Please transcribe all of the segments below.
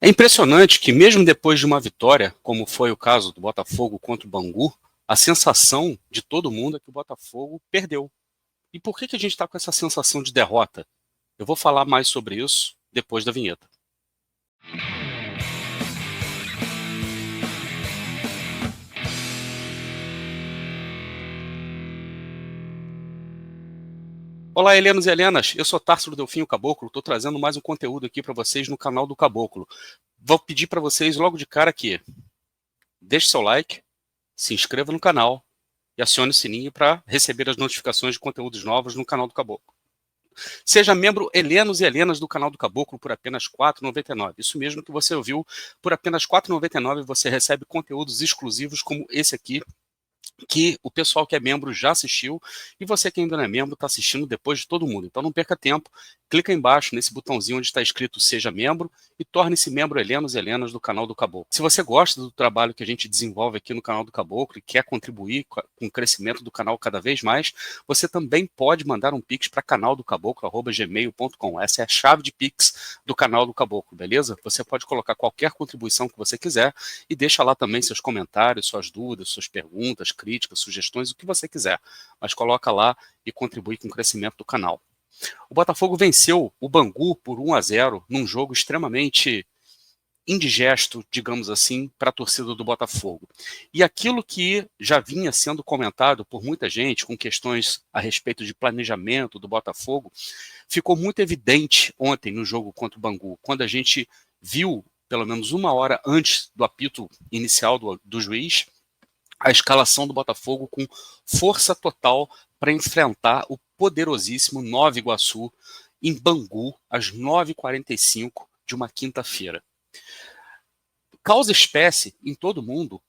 É impressionante que mesmo depois de uma vitória, como foi o caso do Botafogo contra o Bangu, a sensação de todo mundo é que o Botafogo perdeu. E por que a gente está com essa sensação de derrota? Eu vou falar mais sobre isso depois da vinheta. Olá, Helenos e Helenas, eu sou Társilo Delfim, o Caboclo, estou trazendo mais um conteúdo aqui para vocês no canal do Caboclo. Vou pedir para vocês logo de cara aqui, deixe seu like, se inscreva no canal e acione o sininho para receber as notificações de conteúdos novos no canal do Caboclo. Seja membro Helenos e Helenas do canal do Caboclo por apenas R$ 4,99. Isso mesmo que você ouviu, por apenas R$ 4,99 você recebe conteúdos exclusivos como esse aqui, que o pessoal que é membro já assistiu, e você que ainda não é membro está assistindo depois de todo mundo. Então não perca tempo, clica embaixo nesse botãozinho onde está escrito Seja Membro e torne-se membro Helenos e Helenas do canal do Caboclo. Se você gosta do trabalho que a gente desenvolve aqui no canal do Caboclo e quer contribuir com o crescimento do canal cada vez mais, você também pode mandar um pix para canaldocaboclo@gmail.com. Essa é a chave de pix do canal do Caboclo, beleza? Você pode colocar qualquer contribuição que você quiser e deixa lá também seus comentários, suas dúvidas, suas perguntas, críticas, sugestões, o que você quiser. Mas coloca lá e contribui com o crescimento do canal. O Botafogo venceu o Bangu por 1-0 num jogo extremamente indigesto, digamos assim, para a torcida do Botafogo. E aquilo que já vinha sendo comentado por muita gente, com questões a respeito de planejamento do Botafogo, ficou muito evidente ontem no jogo contra o Bangu, quando a gente viu, pelo menos uma hora antes do apito inicial do juiz, a escalação do Botafogo com força total para enfrentar o poderosíssimo Nova Iguaçu em Bangu, às 9h45 de uma quinta-feira. Causa espécie em todo mundo,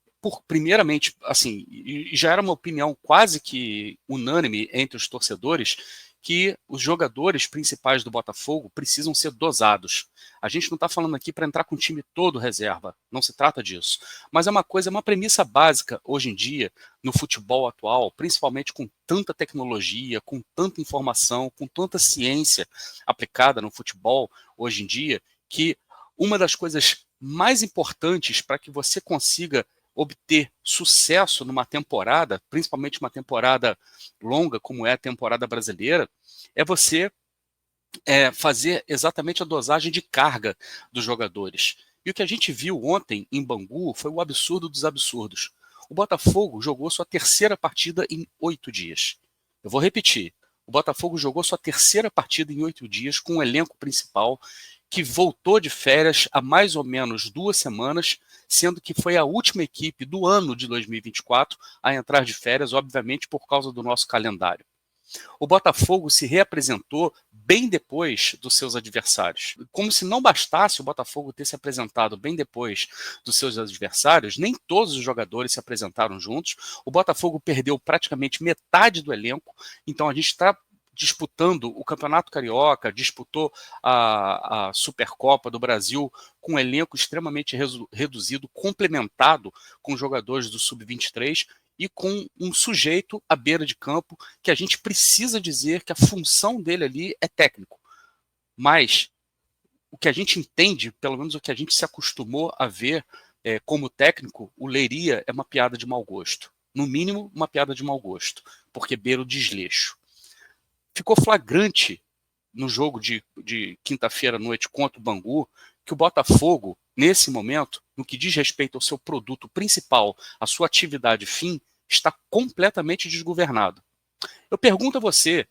primeiramente, assim, já era uma opinião quase que unânime entre os torcedores, que os jogadores principais do Botafogo precisam ser dosados. A gente não está falando aqui para entrar com o time todo reserva, não se trata disso. Mas é uma premissa básica hoje em dia, no futebol atual, principalmente com tanta tecnologia, com tanta informação, com tanta ciência aplicada no futebol hoje em dia, que uma das coisas mais importantes para que você consiga obter sucesso numa temporada, principalmente uma temporada longa, como é a temporada brasileira, é você fazer exatamente a dosagem de carga dos jogadores. E o que a gente viu ontem em Bangu foi o absurdo dos absurdos. O Botafogo jogou sua terceira partida em 8 dias. Eu vou repetir. O Botafogo jogou sua terceira partida em 8 dias com o elenco principal que voltou de férias há mais ou menos 2 semanas, sendo que foi a última equipe do ano de 2024 a entrar de férias, obviamente por causa do nosso calendário. O Botafogo se reapresentou bem depois dos seus adversários. Como se não bastasse o Botafogo ter se apresentado bem depois dos seus adversários, nem todos os jogadores se apresentaram juntos. O Botafogo perdeu praticamente metade do elenco, então a gente está disputando o Campeonato Carioca, disputou a Supercopa do Brasil com um elenco extremamente reduzido, complementado com jogadores do Sub-23 e com um sujeito à beira de campo que a gente precisa dizer que a função dele ali é técnico. Mas o que a gente entende, pelo menos o que a gente se acostumou a ver como técnico, o Leiria é uma piada de mau gosto. No mínimo, uma piada de mau gosto, porque beira o desleixo. Ficou flagrante no jogo de quinta-feira à noite contra o Bangu que o Botafogo, nesse momento, no que diz respeito ao seu produto principal, a sua atividade fim, está completamente desgovernado. Eu pergunto a você,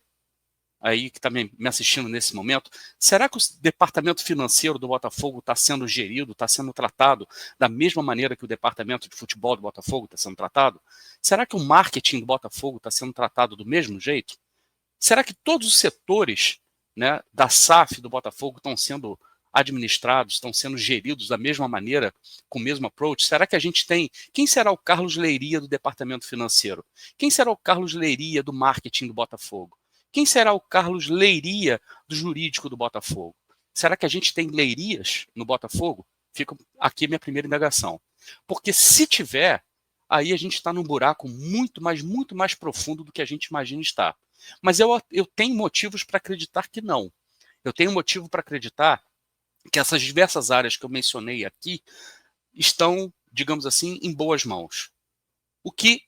aí que está me assistindo nesse momento, será que o departamento financeiro do Botafogo está sendo gerido, está sendo tratado da mesma maneira que o departamento de futebol do Botafogo está sendo tratado? Será que o marketing do Botafogo está sendo tratado do mesmo jeito? Será que todos os setores, né, da SAF do Botafogo estão sendo administrados, estão sendo geridos da mesma maneira, com o mesmo approach? Será que a gente tem... Quem será o Carlos Leiria do departamento financeiro? Quem será o Carlos Leiria do marketing do Botafogo? Quem será o Carlos Leiria do jurídico do Botafogo? Será que a gente tem leirias no Botafogo? Fica aqui minha primeira indagação. Porque se tiver, aí a gente está num buraco muito mais profundo do que a gente imagina estar. Mas eu tenho motivos para acreditar que não. Eu tenho motivo para acreditar que essas diversas áreas que eu mencionei aqui estão, digamos assim, em boas mãos. O que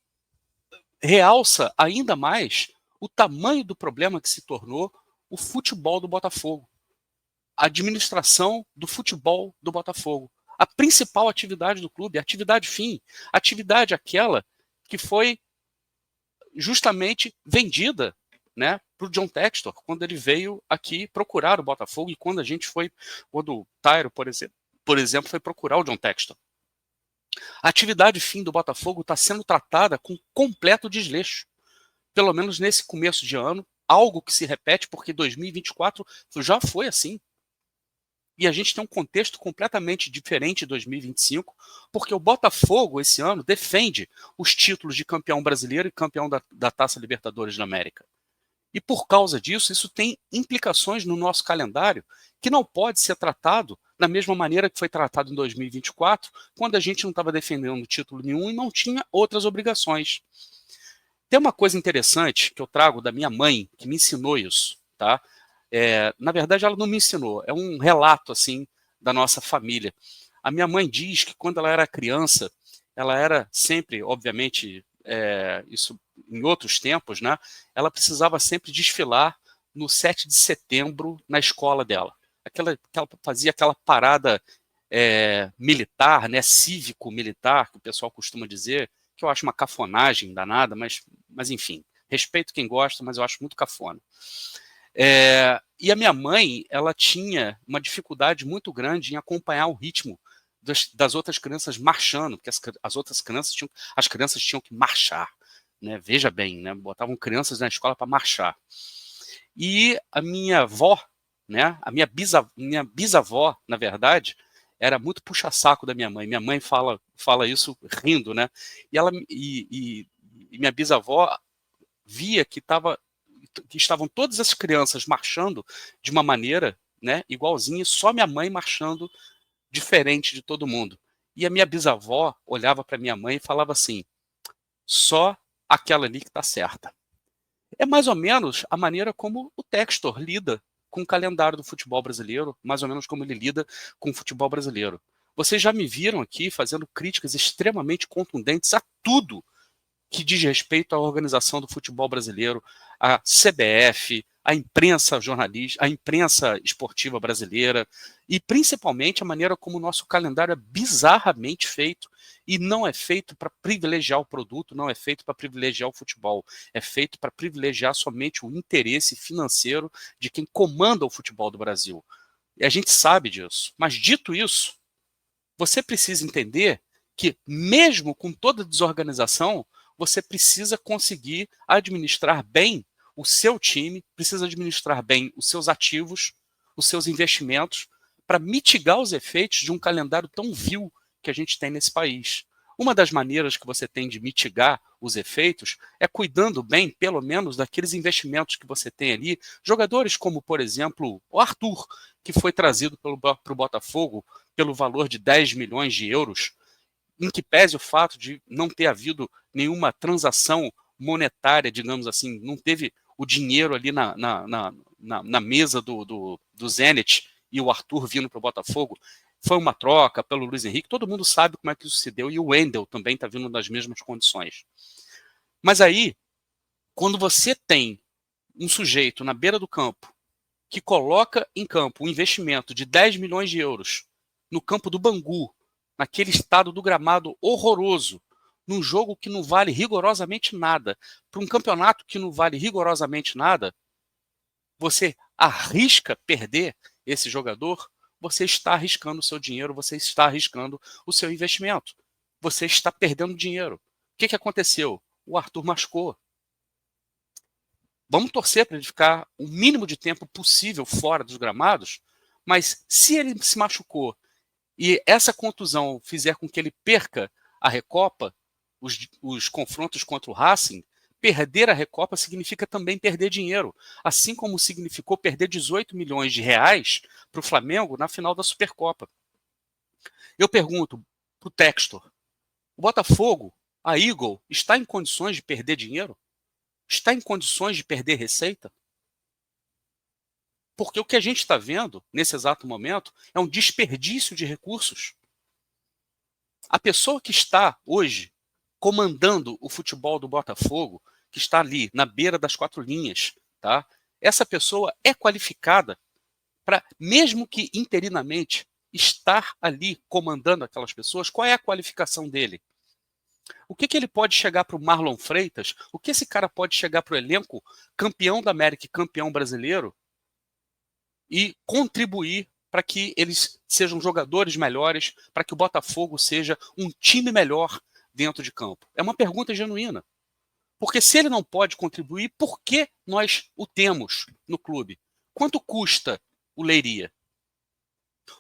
realça ainda mais o tamanho do problema que se tornou o futebol do Botafogo, a administração do futebol do Botafogo. A principal atividade do clube, a atividade fim, a atividade aquela que foi justamente vendida, né, para o John Textor, quando ele veio aqui procurar o Botafogo e quando o Tyro, por exemplo, foi procurar o John Textor. A atividade fim do Botafogo está sendo tratada com completo desleixo, pelo menos nesse começo de ano, algo que se repete porque 2024 já foi assim. E a gente tem um contexto completamente diferente de 2025, porque o Botafogo, esse ano, defende os títulos de campeão brasileiro e campeão da Taça Libertadores da América. E por causa disso, isso tem implicações no nosso calendário que não pode ser tratado da mesma maneira que foi tratado em 2024, quando a gente não estava defendendo título nenhum e não tinha outras obrigações. Tem uma coisa interessante que eu trago da minha mãe, que me ensinou isso, tá? Na verdade, ela não me ensinou, é um relato, assim, da nossa família. A minha mãe diz que quando ela era criança, ela era sempre, obviamente, isso em outros tempos, né? Ela precisava sempre desfilar no 7 de setembro na escola dela. Ela fazia aquela parada militar, né? Cívico-militar, que o pessoal costuma dizer, que eu acho uma cafonagem danada, mas enfim, respeito quem gosta, mas eu acho muito cafona. E a minha mãe, ela tinha uma dificuldade muito grande em acompanhar o ritmo das outras crianças marchando, porque as crianças tinham que marchar, né? Veja bem, né? Botavam crianças na escola para marchar. E a minha avó, né? A minha bisavó, na verdade, era muito puxa-saco da minha mãe. Minha mãe fala isso rindo, né? E minha bisavó via que estavam todas as crianças marchando de uma maneira, né, igualzinha, só minha mãe marchando diferente de todo mundo. E a minha bisavó olhava para minha mãe e falava assim: só aquela ali que está certa. É mais ou menos a maneira como o Textor lida com o calendário do futebol brasileiro, mais ou menos como ele lida com o futebol brasileiro. Vocês já me viram aqui fazendo críticas extremamente contundentes a tudo que diz respeito à organização do futebol brasileiro, à CBF, à imprensa jornalista, à imprensa esportiva brasileira, e principalmente a maneira como o nosso calendário é bizarramente feito, e não é feito para privilegiar o produto, não é feito para privilegiar o futebol, é feito para privilegiar somente o interesse financeiro de quem comanda o futebol do Brasil. E a gente sabe disso. Mas dito isso, você precisa entender que, mesmo com toda a desorganização, você precisa conseguir administrar bem o seu time, precisa administrar bem os seus ativos, os seus investimentos, para mitigar os efeitos de um calendário tão vil que a gente tem nesse país. Uma das maneiras que você tem de mitigar os efeitos é cuidando bem, pelo menos, daqueles investimentos que você tem ali. Jogadores como, por exemplo, o Arthur, que foi trazido para o Botafogo pelo valor de 10 milhões de euros, em que pese o fato de não ter havido nenhuma transação monetária, digamos assim, não teve o dinheiro ali na mesa do Zenit e o Arthur vindo para o Botafogo. Foi uma troca pelo Luiz Henrique, todo mundo sabe como é que isso se deu, e o Wendel também está vindo nas mesmas condições. Mas aí, quando você tem um sujeito na beira do campo que coloca em campo um investimento de 10 milhões de euros no campo do Bangu, naquele estado do gramado horroroso, num jogo que não vale rigorosamente nada, para um campeonato que não vale rigorosamente nada, você arrisca perder esse jogador, você está arriscando o seu dinheiro, você está arriscando o seu investimento. Você está perdendo dinheiro. O que aconteceu? O Arthur machucou. Vamos torcer para ele ficar o mínimo de tempo possível fora dos gramados, mas se ele se machucou e essa contusão fizer com que ele perca a Recopa, os confrontos contra o Racing, perder a Recopa significa também perder dinheiro, assim como significou perder 18 milhões de reais para o Flamengo na final da Supercopa. Eu pergunto para o Textor, o Botafogo, a Eagle, está em condições de perder dinheiro? Está em condições de perder receita? Porque o que a gente está vendo, nesse exato momento, é um desperdício de recursos. A pessoa que está hoje comandando o futebol do Botafogo, que está ali na beira das 4 linhas, tá? Essa pessoa é qualificada para, mesmo que interinamente, estar ali comandando aquelas pessoas. Qual é a qualificação dele? O que ele pode chegar para o Marlon Freitas? O que esse cara pode chegar para o elenco campeão da América e campeão brasileiro e contribuir para que eles sejam jogadores melhores, para que o Botafogo seja um time melhor dentro de campo? É uma pergunta genuína. Porque se ele não pode contribuir, por que nós o temos no clube? Quanto custa o Leiria?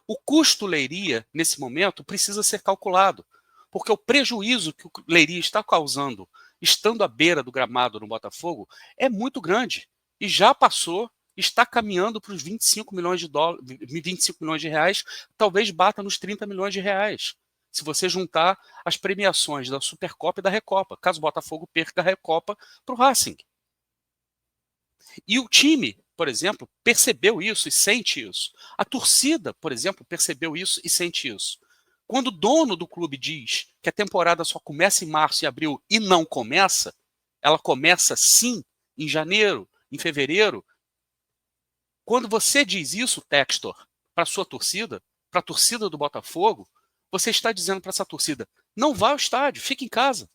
O custo Leiria, nesse momento, precisa ser calculado. Porque o prejuízo que o Leiria está causando, estando à beira do gramado no Botafogo, é muito grande. E já passou, está caminhando para os 25 milhões de dólares, 25 milhões de reais, talvez bata nos 30 milhões de reais. Se você juntar as premiações da Supercopa e da Recopa, caso o Botafogo perca a Recopa para o Racing. E o time, por exemplo, percebeu isso e sente isso. A torcida, por exemplo, percebeu isso e sente isso. Quando o dono do clube diz que a temporada só começa em março e abril e não começa, ela começa sim em janeiro, em fevereiro. Quando você diz isso, Textor, para a sua torcida, para a torcida do Botafogo, você está dizendo para essa torcida: não vá ao estádio, fique em casa.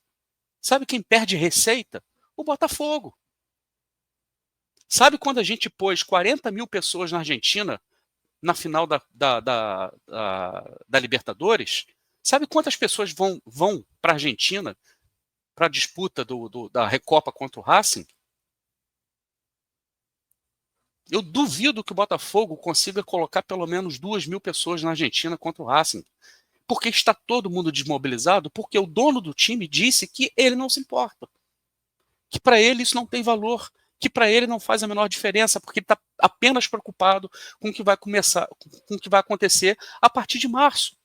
Sabe quem perde receita? O Botafogo. Sabe quando a gente pôs 40 mil pessoas na Argentina na final da Libertadores? Sabe quantas pessoas vão para a Argentina para a disputa da Recopa contra o Racing? Eu duvido que o Botafogo consiga colocar pelo menos 2 mil pessoas na Argentina contra o Racing. Porque está todo mundo desmobilizado, porque o dono do time disse que ele não se importa. Que para ele isso não tem valor, que para ele não faz a menor diferença, porque ele está apenas preocupado com o que vai começar, com o que vai acontecer a partir de março.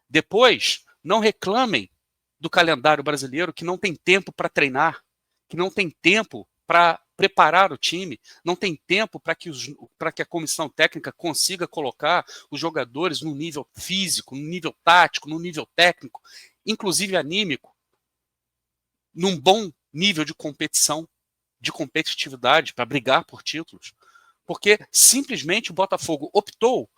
Depois, não reclamem do calendário brasileiro, que não tem tempo para treinar, que não tem tempo para preparar o time, não tem tempo para que a comissão técnica consiga colocar os jogadores no nível físico, no nível tático, no nível técnico, inclusive anímico, num bom nível de competição, de competitividade, para brigar por títulos. Porque simplesmente o Botafogo optou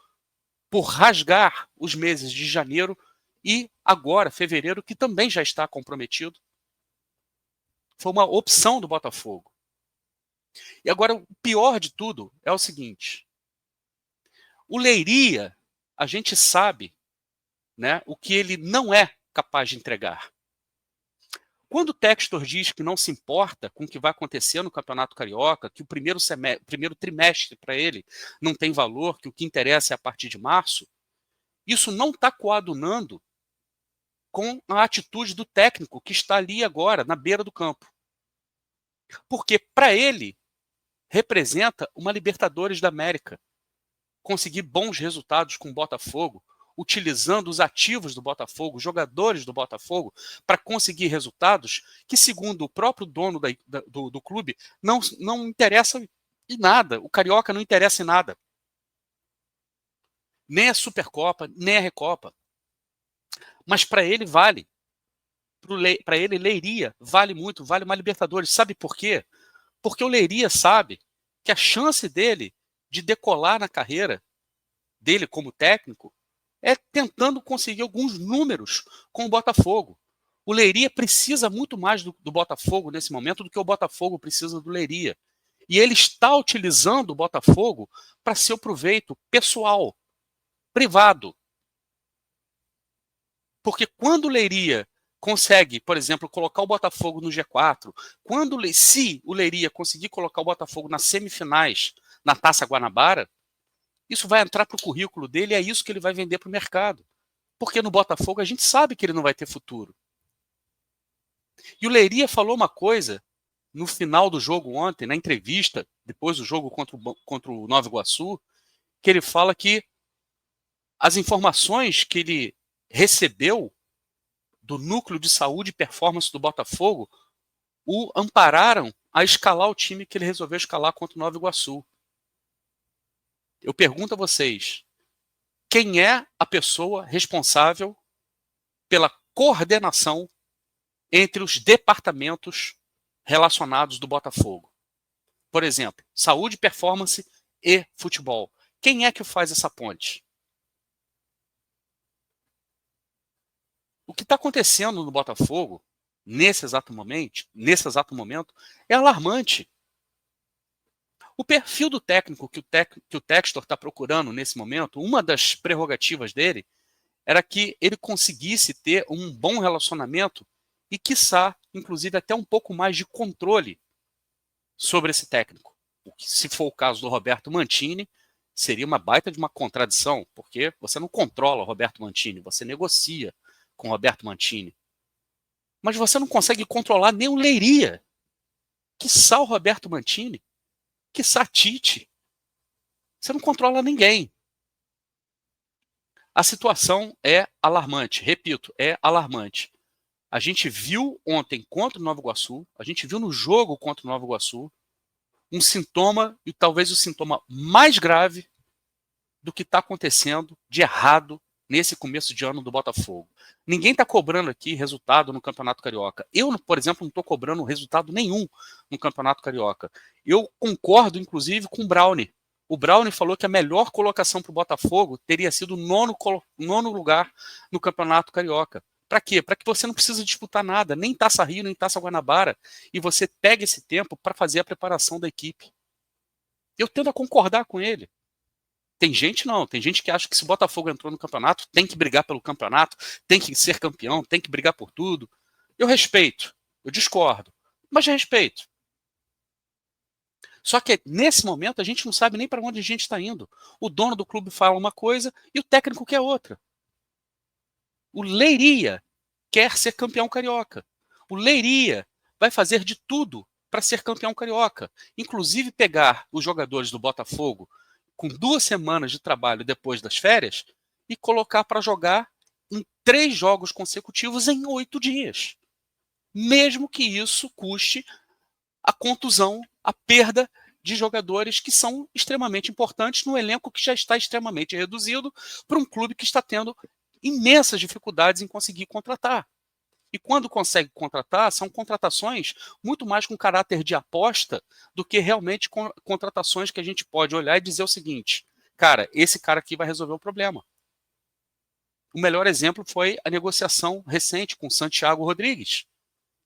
por rasgar os meses de janeiro e agora fevereiro, que também já está comprometido. Foi uma opção do Botafogo. E agora o pior de tudo é o seguinte: o Leiria, a gente sabe, né, o que ele não é capaz de entregar. Quando o Textor diz que não se importa com o que vai acontecer no Campeonato Carioca, que o primeiro trimestre para ele não tem valor, que o que interessa é a partir de março, isso não está coadunando com a atitude do técnico que está ali agora, na beira do campo. Porque, para ele, representa uma Libertadores da América. Conseguir bons resultados com o Botafogo, utilizando os ativos do Botafogo, os jogadores do Botafogo, para conseguir resultados que, segundo o próprio dono do clube, não interessa em nada. O Carioca não interessa em nada. Nem a Supercopa, nem a Recopa. Mas para ele vale. Para ele, Leiria vale muito, vale uma Libertadores. Sabe por quê? Porque o Leiria sabe que a chance dele de decolar na carreira dele como técnico é tentando conseguir alguns números com o Botafogo. O Leiria precisa muito mais do Botafogo nesse momento do que o Botafogo precisa do Leiria. E ele está utilizando o Botafogo para seu proveito pessoal, privado. Porque quando o Leiria consegue, por exemplo, colocar o Botafogo no G4, se o Leiria conseguir colocar o Botafogo nas semifinais na Taça Guanabara, isso vai entrar para o currículo dele e é isso que ele vai vender para o mercado. Porque no Botafogo a gente sabe que ele não vai ter futuro. E o Leiria falou uma coisa no final do jogo ontem, na entrevista, depois do jogo contra o Nova Iguaçu, que ele fala que as informações que ele recebeu do núcleo de saúde e performance do Botafogo o ampararam a escalar o time que ele resolveu escalar contra o Nova Iguaçu. Eu pergunto a vocês, quem é a pessoa responsável pela coordenação entre os departamentos relacionados do Botafogo? Por exemplo, saúde, performance e futebol. Quem é que faz essa ponte? O que está acontecendo no Botafogo, nesse exato momento, é alarmante. O perfil do técnico que o Textor está procurando nesse momento, uma das prerrogativas dele era que ele conseguisse ter um bom relacionamento e, quiçá, inclusive, até um pouco mais de controle sobre esse técnico. O que, se for o caso do Roberto Mantini, seria uma baita de uma contradição, porque você não controla o Roberto Mantini, você negocia com o Roberto Mantini. Mas você não consegue controlar nem o Leiria, quiçá o Roberto Mantini, quiçá Tite. Você não controla ninguém. A situação é alarmante, repito, é alarmante. A gente viu ontem contra o Nova Iguaçu, a gente viu no jogo contra o Nova Iguaçu, um sintoma, e talvez o sintoma mais grave do que está acontecendo de errado nesse começo de ano do Botafogo. Ninguém está cobrando aqui resultado no Campeonato Carioca. Eu, por exemplo, não estou cobrando resultado nenhum no Campeonato Carioca. Eu concordo, inclusive, com o Brownie. O Brownie falou que a melhor colocação para o Botafogo teria sido o nono lugar no Campeonato Carioca. Para quê? Para que você não precise disputar nada, nem Taça Rio, nem Taça Guanabara, e você pegue esse tempo para fazer a preparação da equipe. Eu tendo a concordar com ele. Tem gente não, tem gente que acha que se o Botafogo entrou no campeonato, tem que brigar pelo campeonato, tem que ser campeão, tem que brigar por tudo. Eu respeito, eu discordo, mas respeito. Só que nesse momento a gente não sabe nem para onde a gente está indo. O dono do clube fala uma coisa e o técnico quer outra. O Leiria quer ser campeão carioca. O Leiria vai fazer de tudo para ser campeão carioca. Inclusive pegar os jogadores do Botafogo com 2 semanas de trabalho depois das férias e colocar para jogar em 3 jogos consecutivos em 8 dias. Mesmo que isso custe a contusão, a perda de jogadores que são extremamente importantes no elenco que já está extremamente reduzido para um clube que está tendo imensas dificuldades em conseguir contratar. E quando consegue contratar, são contratações muito mais com caráter de aposta do que realmente contratações que a gente pode olhar e dizer o seguinte, cara, esse cara aqui vai resolver o problema. O melhor exemplo foi a negociação recente com o Santiago Rodrigues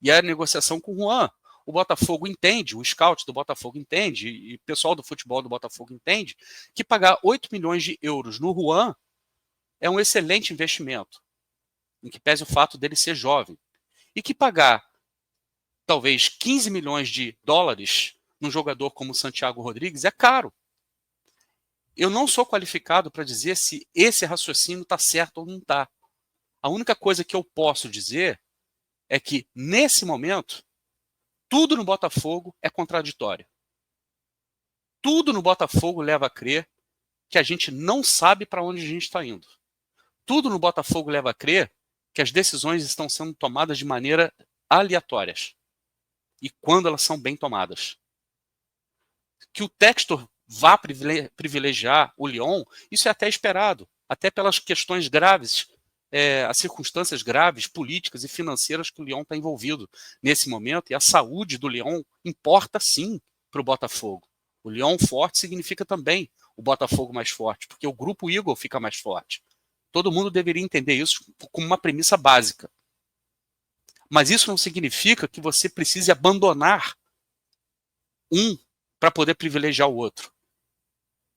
e a negociação com o Juan. O Botafogo entende, o scout do Botafogo entende, e o pessoal do futebol do Botafogo entende, que pagar 8 milhões de euros no Juan é um excelente investimento, em que pese o fato dele ser jovem. E que pagar talvez 15 milhões de dólares num jogador como o Santiago Rodrigues é caro. Eu não sou qualificado para dizer se esse raciocínio está certo ou não está. A única coisa que eu posso dizer é que, nesse momento, tudo no Botafogo é contraditório. Tudo no Botafogo leva a crer que a gente não sabe para onde a gente está indo. Tudo no Botafogo leva a crer que as decisões estão sendo tomadas de maneira aleatórias. E quando elas são bem tomadas. Que o Textor vá privilegiar o Lyon, isso é até esperado, até pelas questões graves, as circunstâncias graves, políticas e financeiras que o Lyon está envolvido nesse momento, e a saúde do Lyon importa sim para o Botafogo. O Lyon forte significa também o Botafogo mais forte, porque o grupo Eagle fica mais forte. Todo mundo deveria entender isso como uma premissa básica. Mas isso não significa que você precise abandonar um para poder privilegiar o outro.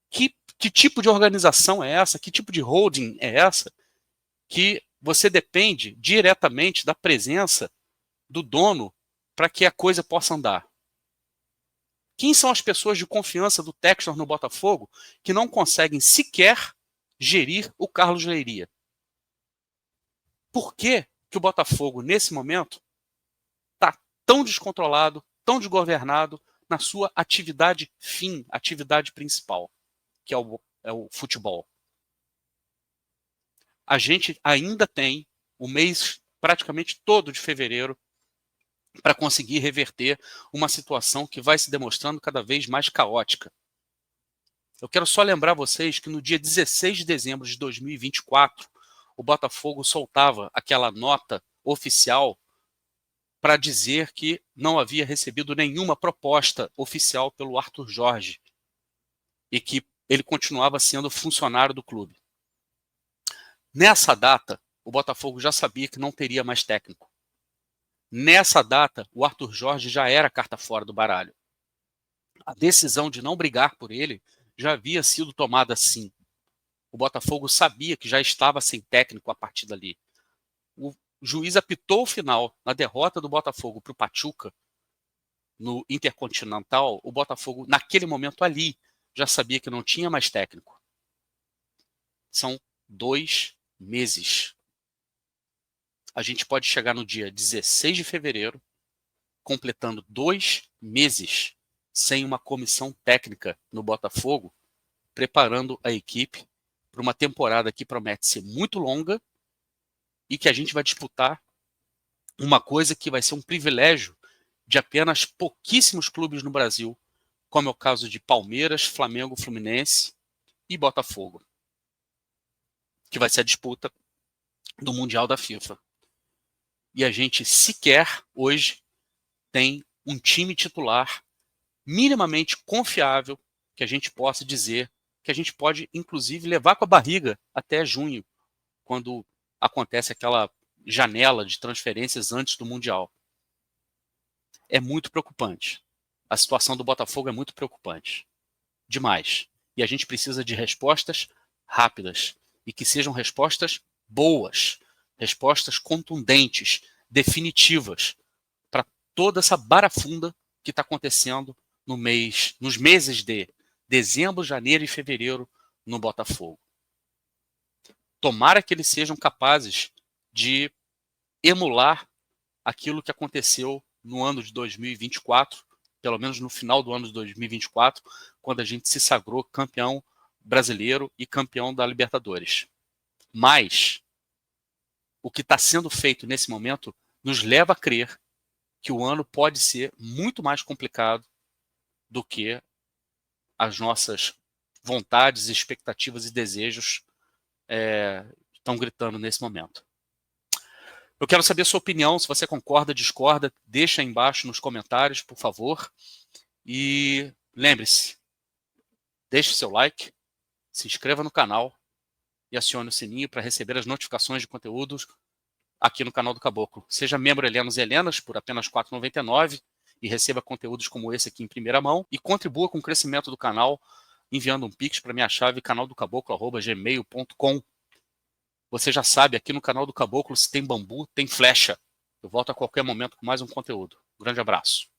Que tipo de organização é essa? Que tipo de holding é essa? Que você depende diretamente da presença do dono para que a coisa possa andar. Quem são as pessoas de confiança do Textor no Botafogo que não conseguem sequer gerir o Carlos Leiria? Por que o Botafogo, nesse momento, está tão descontrolado, tão desgovernado na sua atividade fim, atividade principal, que é o futebol? A gente ainda tem o mês praticamente todo de fevereiro para conseguir reverter uma situação que vai se demonstrando cada vez mais caótica. Eu quero só lembrar vocês que no dia 16 de dezembro de 2024, o Botafogo soltava aquela nota oficial para dizer que não havia recebido nenhuma proposta oficial pelo Arthur Jorge e que ele continuava sendo funcionário do clube. Nessa data, o Botafogo já sabia que não teria mais técnico. Nessa data, o Arthur Jorge já era carta fora do baralho. A decisão de não brigar por ele já havia sido tomada sim. O Botafogo sabia que já estava sem técnico a partir dali. O juiz apitou o final na derrota do Botafogo para o Pachuca, no Intercontinental. O Botafogo, naquele momento ali, já sabia que não tinha mais técnico. São 2 meses. A gente pode chegar no dia 16 de fevereiro, completando 2 meses sem uma comissão técnica no Botafogo, preparando a equipe para uma temporada que promete ser muito longa e que a gente vai disputar uma coisa que vai ser um privilégio de apenas pouquíssimos clubes no Brasil, como é o caso de Palmeiras, Flamengo, Fluminense e Botafogo, que vai ser a disputa do Mundial da FIFA. E a gente sequer hoje tem um time titular minimamente confiável que a gente possa dizer que a gente pode, inclusive, levar com a barriga até junho, quando acontece aquela janela de transferências antes do Mundial. É muito preocupante. A situação do Botafogo é muito preocupante. Demais. E a gente precisa de respostas rápidas e que sejam respostas boas, respostas contundentes, definitivas, para toda essa barafunda que está acontecendo nos meses de dezembro, janeiro e fevereiro no Botafogo. Tomara que eles sejam capazes de emular aquilo que aconteceu no ano de 2024, pelo menos no final do ano de 2024, quando a gente se sagrou campeão brasileiro e campeão da Libertadores. Mas o que está sendo feito nesse momento nos leva a crer que o ano pode ser muito mais complicado do que as nossas vontades, expectativas e desejos estão gritando nesse momento. Eu quero saber a sua opinião, se você concorda, discorda, deixa aí embaixo nos comentários, por favor. E lembre-se, deixe seu like, se inscreva no canal e acione o sininho para receber as notificações de conteúdos aqui no canal do Caboclo. Seja membro Helenos e Helenas por apenas R$ 4,99 e receba conteúdos como esse aqui em primeira mão e contribua com o crescimento do canal enviando um pix para minha chave canaldocaboclo@gmail.com. Você já sabe, aqui no canal do Caboclo, se tem bambu, tem flecha. Eu volto a qualquer momento com mais um conteúdo. Grande abraço.